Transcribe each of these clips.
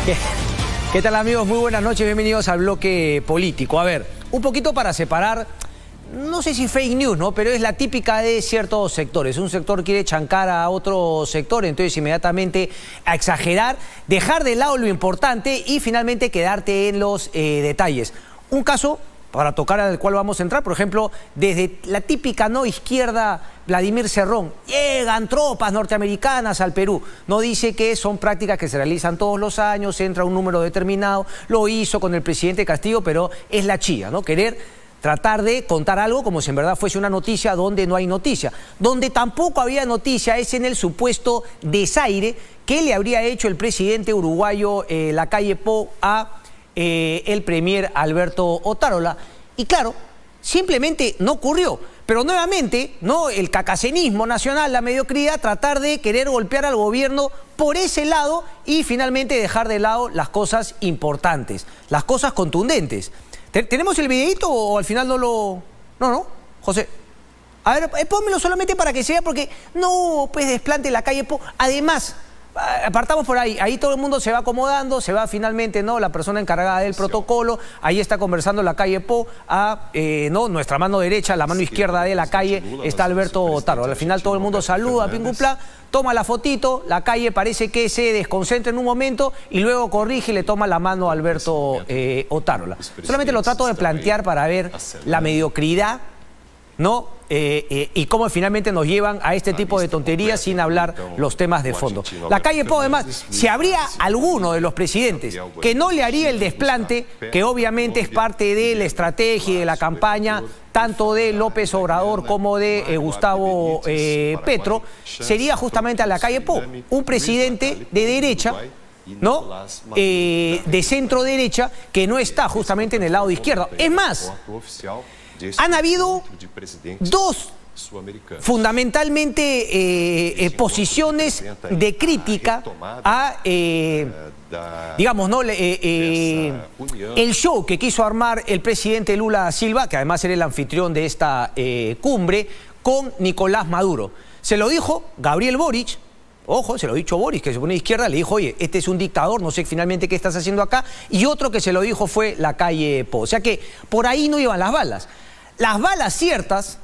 ¿Qué, qué tal, amigos? Muy buenas noches, bienvenidos al bloque político. A ver, un poquito para separar, no sé si fake news, ¿no? Pero es la típica de ciertos sectores. Un sector quiere chancar a otro sector, entonces inmediatamente a exagerar, dejar de lado lo importante y finalmente quedarte en los detalles. Un caso para tocar al cual vamos a entrar, por ejemplo, desde la típica no izquierda, Vladimir Cerrón, llegan tropas norteamericanas al Perú. No dice que son prácticas que se realizan todos los años, entra un número determinado, lo hizo con el presidente Castillo, pero es la chía, ¿no? Querer tratar de contar algo como si en verdad fuese una noticia donde no hay noticia. Donde tampoco había noticia es en el supuesto desaire que le habría hecho el presidente uruguayo Lacalle Pou a el premier Alberto Otárola. Y claro, simplemente no ocurrió. Pero nuevamente, ¿no? El cacacenismo nacional, la mediocridad, tratar de querer golpear al gobierno por ese lado y finalmente dejar de lado las cosas importantes, las cosas contundentes. ¿Tenemos el videíto o al final no lo...? No, José. A ver, pónmelo solamente para que se vea, porque no, pues desplante Lacalle Pou. Además, apartamos por ahí todo el mundo se va acomodando, se va finalmente, ¿no? La persona encargada del protocolo, ahí está conversando Lacalle Pou, ¿no? Nuestra mano derecha, la mano izquierda de Lacalle está Alberto Otárola. Al final todo el mundo saluda, pingupla, toma la fotito, Lacalle parece que se desconcentra en un momento y luego corrige y le toma la mano a Alberto Otárola. Solamente lo trato de plantear para ver la mediocridad, ¿no? Y cómo finalmente nos llevan a este tipo de tonterías sin hablar los temas de fondo. Lacalle Pou, además, si habría alguno de los presidentes que no le haría el desplante, que obviamente es parte de la estrategia y de la campaña, tanto de López Obrador como de Gustavo Petro, sería justamente a Lacalle Pou, un presidente de derecha, ¿no? De centro derecha, que no está justamente en el lado de izquierda. Es más, han habido dos fundamentalmente posiciones de crítica a, digamos, ¿no? El show que quiso armar el presidente Lula da Silva, que además era el anfitrión de esta cumbre, con Nicolás Maduro. Se lo dijo Gabriel Boric. Ojo, se lo ha dicho Boris, que se pone de izquierda, le dijo, oye, este es un dictador, no sé finalmente qué estás haciendo acá. Y otro que se lo dijo fue Lacalle Pou. O sea que por ahí no iban las balas. Las balas ciertas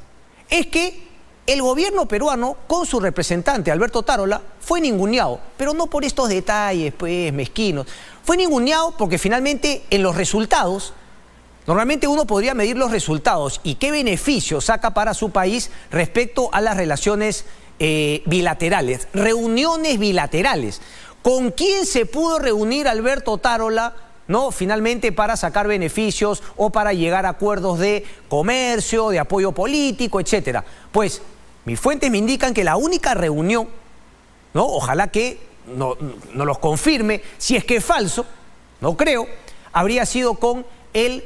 es que el gobierno peruano, con su representante Alberto Otárola, fue ninguneado. Pero no por estos detalles, pues, mezquinos. Fue ninguneado porque finalmente en los resultados, normalmente uno podría medir los resultados y qué beneficio saca para su país respecto a las relaciones bilaterales, reuniones bilaterales. ¿Con quién se pudo reunir Alberto Otárola, no, finalmente para sacar beneficios o para llegar a acuerdos de comercio, de apoyo político, etcétera? Pues mis fuentes me indican que la única reunión, ¿no? Ojalá que no los confirme, si es que es falso, no creo, habría sido con el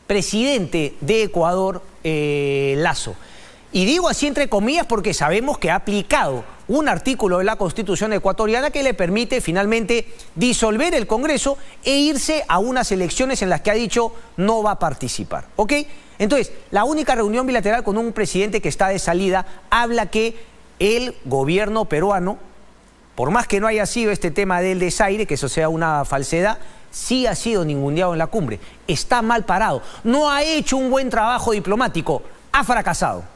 presidente de Ecuador, Lasso. Y digo así entre comillas porque sabemos que ha aplicado un artículo de la Constitución ecuatoriana que le permite finalmente disolver el Congreso e irse a unas elecciones en las que ha dicho no va a participar, ¿ok? Entonces, la única reunión bilateral con un presidente que está de salida habla que el gobierno peruano, por más que no haya sido este tema del desaire, que eso sea una falsedad, sí ha sido ninguneado en la cumbre, está mal parado, no ha hecho un buen trabajo diplomático, ha fracasado.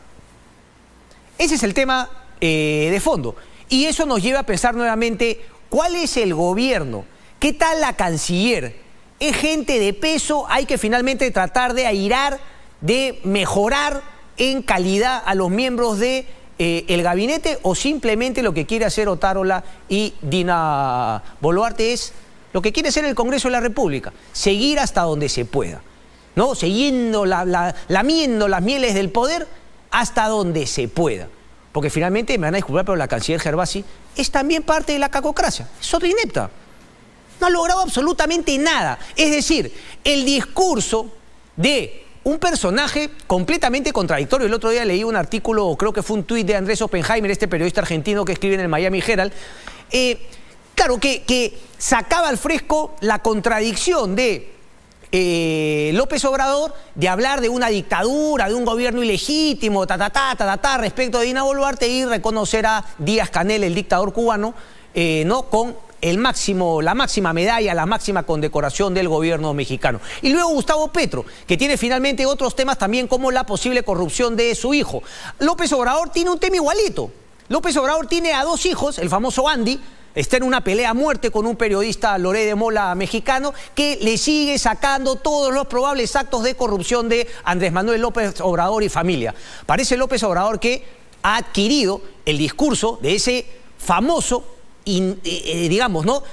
Ese es el tema de fondo. Y eso nos lleva a pensar nuevamente cuál es el gobierno, qué tal la canciller. ¿Es gente de peso? Hay que finalmente tratar de airar, de mejorar en calidad a los miembros de el gabinete, o simplemente lo que quiere hacer Otárola y Dina Boluarte es lo que quiere hacer el Congreso de la República, seguir hasta donde se pueda, ¿no? Siguiendo, lamiendo las mieles del poder hasta donde se pueda. Porque finalmente, me van a disculpar, pero la canciller Gervasi es también parte de la cacocracia. Es otra inepta. No ha logrado absolutamente nada. Es decir, el discurso de un personaje completamente contradictorio. El otro día leí un artículo, creo que fue un tuit de Andrés Oppenheimer, este periodista argentino que escribe en el Miami Herald. Claro, que sacaba al fresco la contradicción de López Obrador de hablar de una dictadura, de un gobierno ilegítimo, respecto de Dina Boluarte, y reconocer a Díaz-Canel, el dictador cubano, ¿no? Con la máxima medalla, la máxima condecoración del gobierno mexicano. Y luego Gustavo Petro, que tiene finalmente otros temas también como la posible corrupción de su hijo. López Obrador tiene un tema igualito. López Obrador tiene a 2 hijos, el famoso Andy, está en una pelea a muerte con un periodista Loré de Mola mexicano que le sigue sacando todos los probables actos de corrupción de Andrés Manuel López Obrador y familia. Parece López Obrador que ha adquirido el discurso de ese famoso, digamos, ¿no?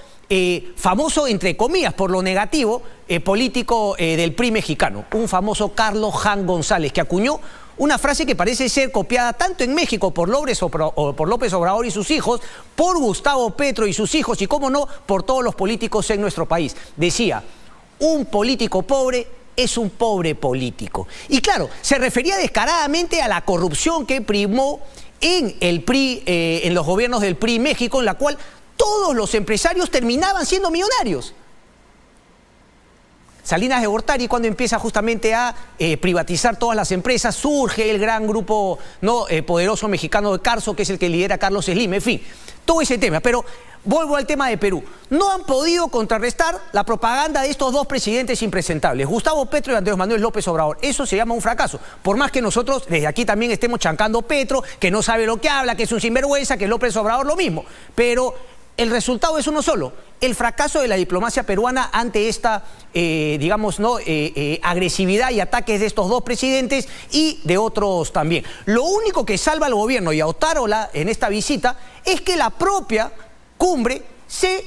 Famoso, entre comillas, por lo negativo, político del PRI mexicano, un famoso Carlos Jan González, que acuñó una frase que parece ser copiada tanto en México por López Obrador y sus hijos, por Gustavo Petro y sus hijos, y cómo no, por todos los políticos en nuestro país. Decía, un político pobre es un pobre político. Y claro, se refería descaradamente a la corrupción que primó en el PRI, en los gobiernos del PRI México, en la cual todos los empresarios terminaban siendo millonarios. Salinas de Gortari, cuando empieza justamente a privatizar todas las empresas, surge el gran grupo poderoso mexicano de Carso, que es el que lidera Carlos Slim, en fin, todo ese tema. Pero vuelvo al tema de Perú. No han podido contrarrestar la propaganda de estos 2 presidentes impresentables, Gustavo Petro y Andrés Manuel López Obrador. Eso se llama un fracaso. Por más que nosotros desde aquí también estemos chancando Petro, que no sabe lo que habla, que es un sinvergüenza, que López Obrador lo mismo. Pero el resultado es uno solo, el fracaso de la diplomacia peruana ante esta, digamos, agresividad y ataques de estos 2 presidentes y de otros también. Lo único que salva al gobierno y a Otárola en esta visita es que la propia cumbre se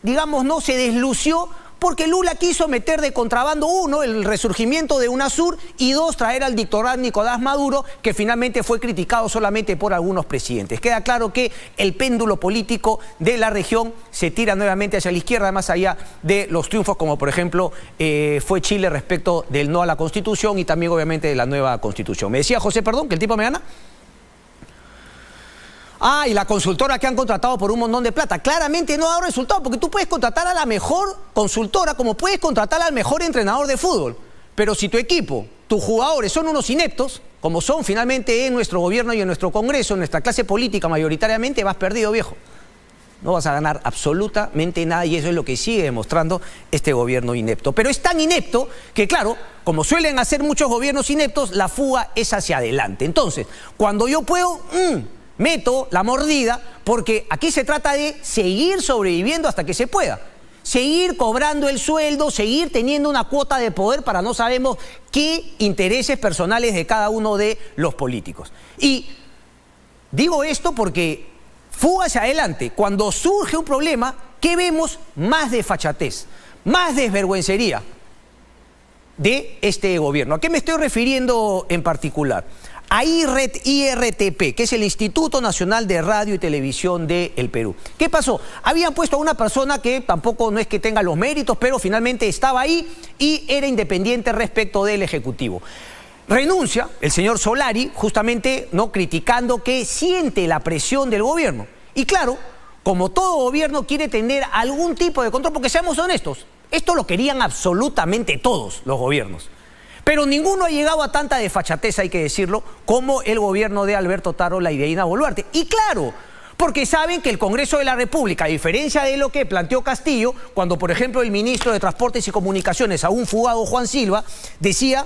deslució porque Lula quiso meter de contrabando, 1, el resurgimiento de UNASUR, y 2, traer al dictador Nicolás Maduro, que finalmente fue criticado solamente por algunos presidentes. Queda claro que el péndulo político de la región se tira nuevamente hacia la izquierda, más allá de los triunfos, como por ejemplo fue Chile respecto del no a la Constitución y también obviamente de la nueva Constitución. Me decía José, perdón, que el tipo me gana. Ah, y la consultora que han contratado por un montón de plata. Claramente no ha dado resultado, porque tú puedes contratar a la mejor consultora como puedes contratar al mejor entrenador de fútbol. Pero si tu equipo, tus jugadores son unos ineptos, como son finalmente en nuestro gobierno y en nuestro Congreso, en nuestra clase política mayoritariamente, vas perdido, viejo. No vas a ganar absolutamente nada y eso es lo que sigue demostrando este gobierno inepto. Pero es tan inepto que, claro, como suelen hacer muchos gobiernos ineptos, la fuga es hacia adelante. Entonces, cuando yo puedo... meto la mordida, porque aquí se trata de seguir sobreviviendo hasta que se pueda. Seguir cobrando el sueldo, seguir teniendo una cuota de poder para no sabemos qué intereses personales de cada uno de los políticos. Y digo esto porque fuga hacia adelante. Cuando surge un problema, ¿qué vemos? Más desfachatez, más desvergüencería de este gobierno. ¿A qué me estoy refiriendo en particular? A IRTP, que es el Instituto Nacional de Radio y Televisión del Perú. ¿Qué pasó? Habían puesto a una persona que tampoco no es que tenga los méritos, pero finalmente estaba ahí y era independiente respecto del Ejecutivo. Renuncia el señor Solari, justamente criticando que siente la presión del gobierno. Y claro, como todo gobierno quiere tener algún tipo de control, porque seamos honestos, esto lo querían absolutamente todos los gobiernos. Pero ninguno ha llegado a tanta desfachatez, hay que decirlo, como el gobierno de Alberto Otárola y de Dina Boluarte. Y claro, porque saben que el Congreso de la República, a diferencia de lo que planteó Castillo, cuando por ejemplo el ministro de Transportes y Comunicaciones, aún fugado Juan Silva, decía,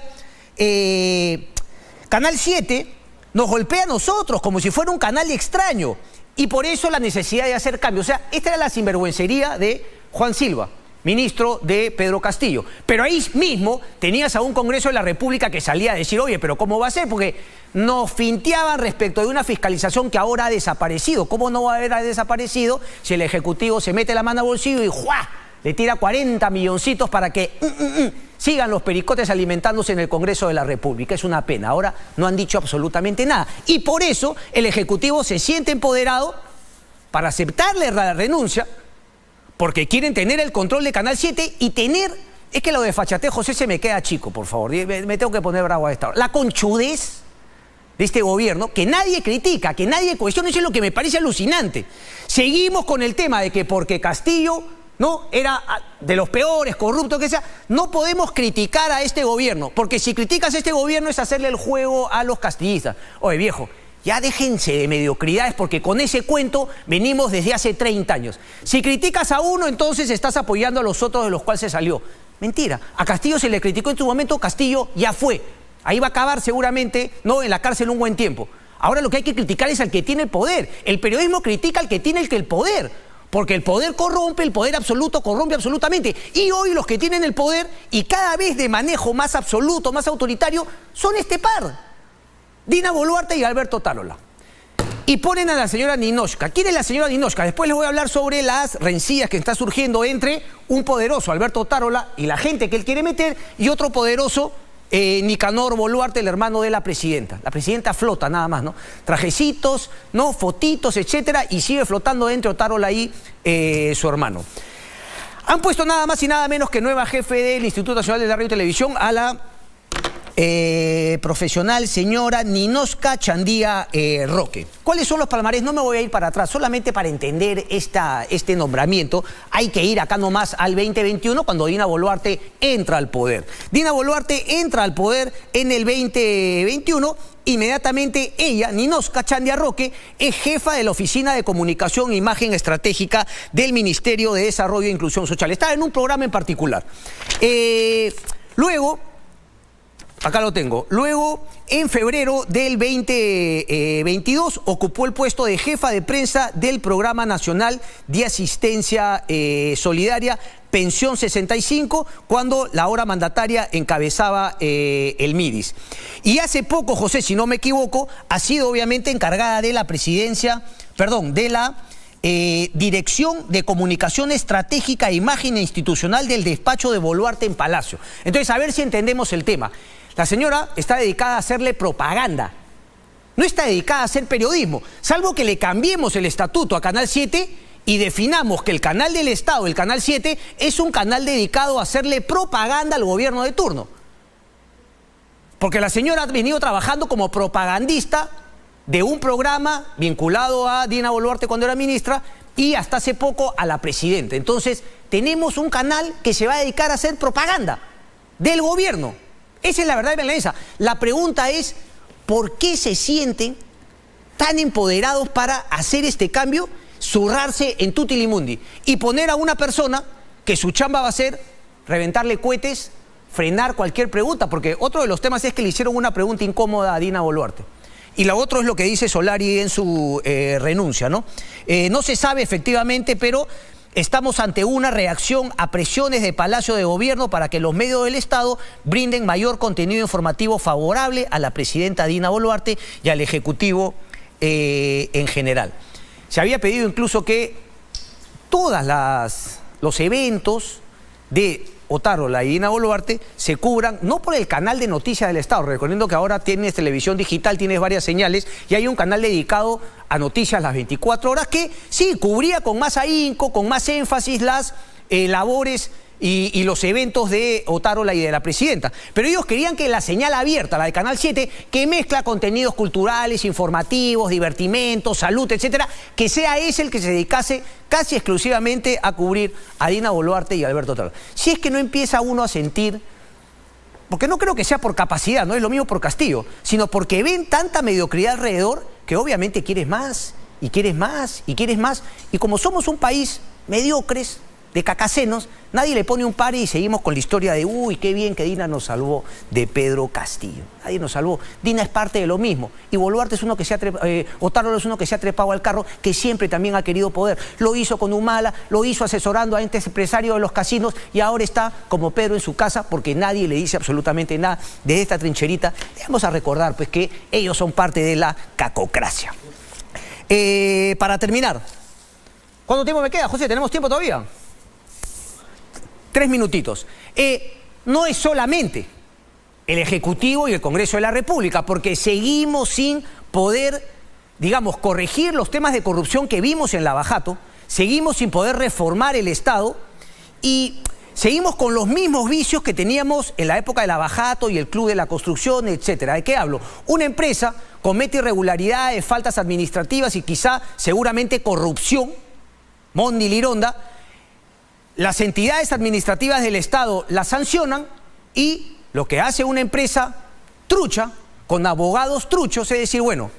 Canal 7 nos golpea a nosotros como si fuera un canal extraño. Y por eso la necesidad de hacer cambios. O sea, esta era la sinvergüencería de Juan Silva, ministro de Pedro Castillo. Pero ahí mismo tenías a un Congreso de la República que salía a decir, oye, pero ¿cómo va a ser? Porque nos finteaban respecto de una fiscalización que ahora ha desaparecido. ¿Cómo no va a haber desaparecido si el Ejecutivo se mete la mano al bolsillo y ¡juá!, le tira 40 milloncitos para que sigan los pericotes alimentándose en el Congreso de la República? Es una pena. Ahora no han dicho absolutamente nada. Y por eso el Ejecutivo se siente empoderado para aceptarle la renuncia, porque quieren tener el control de Canal 7 y tener... Es que lo de desfachatez, José, se me queda chico, por favor. Me tengo que poner bravo a esta hora. La conchudez de este gobierno, que nadie critica, que nadie cuestiona, eso es lo que me parece alucinante. Seguimos con el tema de que porque Castillo era de los peores, corrupto que sea, no podemos criticar a este gobierno, porque si criticas a este gobierno es hacerle el juego a los castillistas. Oye, viejo, Ya déjense de mediocridades porque con ese cuento venimos desde hace 30 años. Si criticas a uno, entonces estás apoyando a los otros de los cuales se salió. Mentira. A Castillo se le criticó en su momento, Castillo ya fue. Ahí va a acabar seguramente, ¿no?, en la cárcel un buen tiempo. Ahora lo que hay que criticar es al que tiene el poder. El periodismo critica al que tiene el poder. Porque el poder corrompe, el poder absoluto corrompe absolutamente. Y hoy los que tienen el poder y cada vez de manejo más absoluto, más autoritario, son este par. Dina Boluarte y Alberto Otárola. Y ponen a la señora Ninotchka. ¿Quién es la señora Ninotchka? Después les voy a hablar sobre las rencillas que está surgiendo entre un poderoso, Alberto Otárola, y la gente que él quiere meter, y otro poderoso, Nicanor Boluarte, el hermano de la presidenta. La presidenta flota nada más, ¿no? Trajecitos, ¿no?, fotitos, etcétera, y sigue flotando entre Otárola y su hermano. Han puesto nada más y nada menos que nueva jefe del Instituto Nacional de la Radio y Televisión a la profesional señora Ninotchka Chandía Roque. ¿Cuáles son los palmarés? No me voy a ir para atrás, solamente para entender este nombramiento hay que ir acá nomás al 2021, cuando Dina Boluarte entra al poder. Dina Boluarte entra al poder en el 2021. Inmediatamente ella, Ninotchka Chandía Roque, es jefa de la Oficina de Comunicación e Imagen Estratégica del Ministerio de Desarrollo e Inclusión Social. Está en un programa en particular. Luego, acá lo tengo. Luego, en febrero del 2022, ocupó el puesto de jefa de prensa del Programa Nacional de Asistencia Solidaria, Pensión 65, cuando la ahora mandataria encabezaba el MIDIS. Y hace poco, José, si no me equivoco, ha sido obviamente encargada de la presidencia, perdón, de la Dirección de Comunicación Estratégica e Imagen Institucional del despacho de Boluarte en Palacio. Entonces, a ver si entendemos el tema. La señora está dedicada a hacerle propaganda, no está dedicada a hacer periodismo, salvo que le cambiemos el estatuto a Canal 7 y definamos que el canal del Estado, el Canal 7, es un canal dedicado a hacerle propaganda al gobierno de turno. Porque la señora ha venido trabajando como propagandista de un programa vinculado a Dina Boluarte cuando era ministra y hasta hace poco a la presidenta. Entonces, tenemos un canal que se va a dedicar a hacer propaganda del gobierno. Esa es la verdad de Belenensa. La pregunta es, ¿por qué se sienten tan empoderados para hacer este cambio, zurrarse en tutilimundi y poner a una persona que su chamba va a ser reventarle cohetes, frenar cualquier pregunta? Porque otro de los temas es que le hicieron una pregunta incómoda a Dina Boluarte. Y la otra es lo que dice Solari en su renuncia, ¿no? No se sabe efectivamente, pero estamos ante una reacción a presiones de Palacio de Gobierno para que los medios del Estado brinden mayor contenido informativo favorable a la presidenta Dina Boluarte y al Ejecutivo en general. Se había pedido incluso que todos los eventos de Otárola y Dina Boluarte se cubran, no por el canal de noticias del Estado, recordando que ahora tienes televisión digital, tienes varias señales, y hay un canal dedicado a noticias las 24 horas que sí, cubría con más ahínco, con más énfasis las labores y los eventos de Otárola y de la presidenta. Pero ellos querían que la señal abierta, la de Canal 7, que mezcla contenidos culturales, informativos, divertimentos, salud, etcétera, que sea ese el que se dedicase casi exclusivamente a cubrir a Dina Boluarte y a Alberto Otárola. Si es que no empieza uno a sentir, porque no creo que sea por capacidad, no es lo mismo por Castillo, sino porque ven tanta mediocridad alrededor que obviamente quieres más, y quieres más, y quieres más, y como somos un país mediocres, de cacasenos, nadie le pone un par y seguimos con la historia de uy, qué bien que Dina nos salvó de Pedro Castillo. Nadie nos salvó. Dina es parte de lo mismo. Y Boluarte es uno que se ha Otárola es uno que se ha trepado al carro, que siempre también ha querido poder. Lo hizo con Humala, lo hizo asesorando a entes empresarios de los casinos y ahora está como Pedro en su casa porque nadie le dice absolutamente nada de esta trincherita. Vamos a recordar pues que ellos son parte de la cacocracia. Para terminar, ¿cuánto tiempo me queda, José? ¿Tenemos tiempo todavía? 3 minutitos. No es solamente el Ejecutivo y el Congreso de la República, porque seguimos sin poder, digamos, corregir los temas de corrupción que vimos en Lavajato, seguimos sin poder reformar el Estado y seguimos con los mismos vicios que teníamos en la época de Lavajato y el Club de la Construcción, etcétera. ¿De qué hablo? Una empresa comete irregularidades, faltas administrativas y quizá, seguramente, corrupción, Mondi Lironda. Las entidades administrativas del Estado las sancionan y lo que hace una empresa trucha, con abogados truchos, es decir, bueno,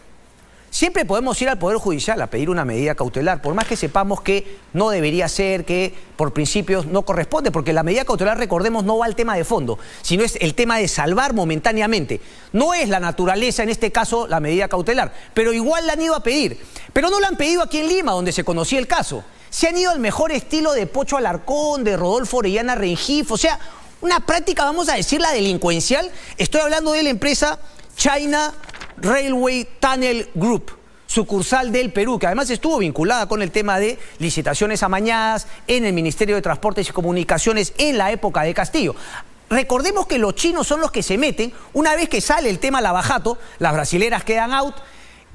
siempre podemos ir al Poder Judicial a pedir una medida cautelar, por más que sepamos que no debería ser, que por principios no corresponde, porque la medida cautelar, recordemos, no va al tema de fondo, sino es el tema de salvar momentáneamente. No es la naturaleza, en este caso, la medida cautelar, pero igual la han ido a pedir. Pero no la han pedido aquí en Lima, donde se conocía el caso. Se han ido al mejor estilo de Pocho Alarcón, de Rodolfo Orellana Rengifo, o sea, una práctica, vamos a decirla, delincuencial. Estoy hablando de la empresa China Railway Tunnel Group, sucursal del Perú, que además estuvo vinculada con el tema de licitaciones amañadas en el Ministerio de Transportes y Comunicaciones en la época de Castillo. Recordemos que los chinos son los que se meten, una vez que sale el tema Lavajato, las brasileras quedan out,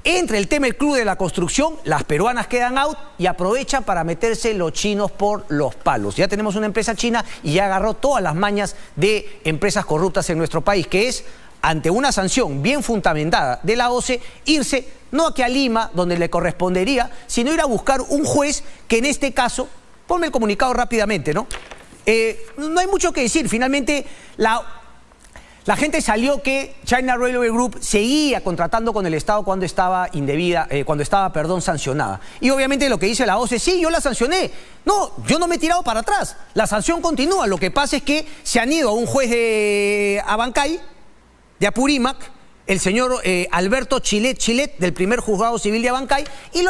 entra el tema el Club de la Construcción, las peruanas quedan out y aprovechan para meterse los chinos por los palos. Ya tenemos una empresa china y ya agarró todas las mañas de empresas corruptas en nuestro país, que es, ante una sanción bien fundamentada de la OCE, irse no aquí a Lima, donde le correspondería, sino ir a buscar un juez que en este caso, ponme el comunicado rápidamente, ¿no? No hay mucho que decir, finalmente la gente salió que China Railway Group seguía contratando con el Estado cuando estaba sancionada. Y obviamente lo que dice la OCE, sí, yo la sancioné. No, yo no me he tirado para atrás. La sanción continúa. Lo que pasa es que se han ido a un juez de Abancay, de Apurímac, el señor Alberto Chilet, del primer juzgado civil de Abancay, y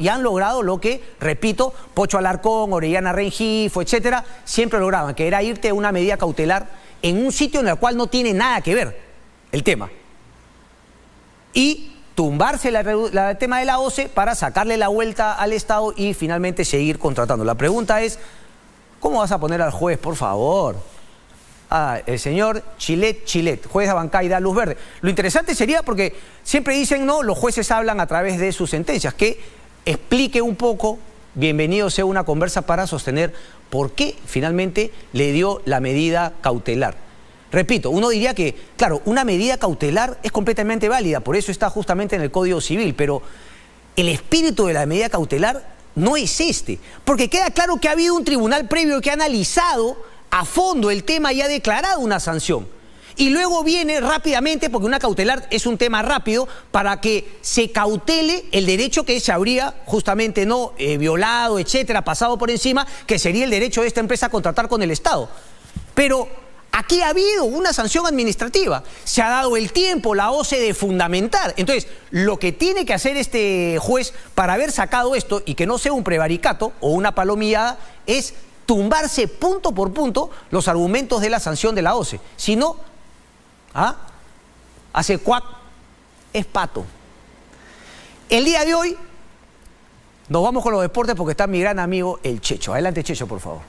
han logrado lo que, repito, Pocho Alarcón, Orellana Rengifo, etcétera, siempre lograban, que era irte a una medida cautelar en un sitio en el cual no tiene nada que ver el tema. Y tumbarse el tema de la OCE para sacarle la vuelta al Estado y finalmente seguir contratando. La pregunta es, ¿cómo vas a poner al juez, por favor? El señor Chilet, juez de Abancay, da luz verde. Lo interesante sería, porque siempre dicen, no, los jueces hablan a través de sus sentencias, que explique un poco, bienvenido sea una conversa para sostener por qué finalmente le dio la medida cautelar. Repito, uno diría que, claro, una medida cautelar es completamente válida, por eso está justamente en el Código Civil, pero el espíritu de la medida cautelar no es este, porque queda claro que ha habido un tribunal previo que ha analizado a fondo el tema y ha declarado una sanción. Y luego viene rápidamente, porque una cautelar es un tema rápido, para que se cautele el derecho que se habría justamente no violado, etcétera, pasado por encima, que sería el derecho de esta empresa a contratar con el Estado. Pero aquí ha habido una sanción administrativa, se ha dado el tiempo, la OCE, de fundamentar. Entonces, lo que tiene que hacer este juez para haber sacado esto y que no sea un prevaricato o una palomillada es tumbarse punto por punto los argumentos de la sanción de la OCE. Si no, hace cuac, es pato. El día de hoy nos vamos con los deportes porque está mi gran amigo el Checho. Adelante, Checho, por favor.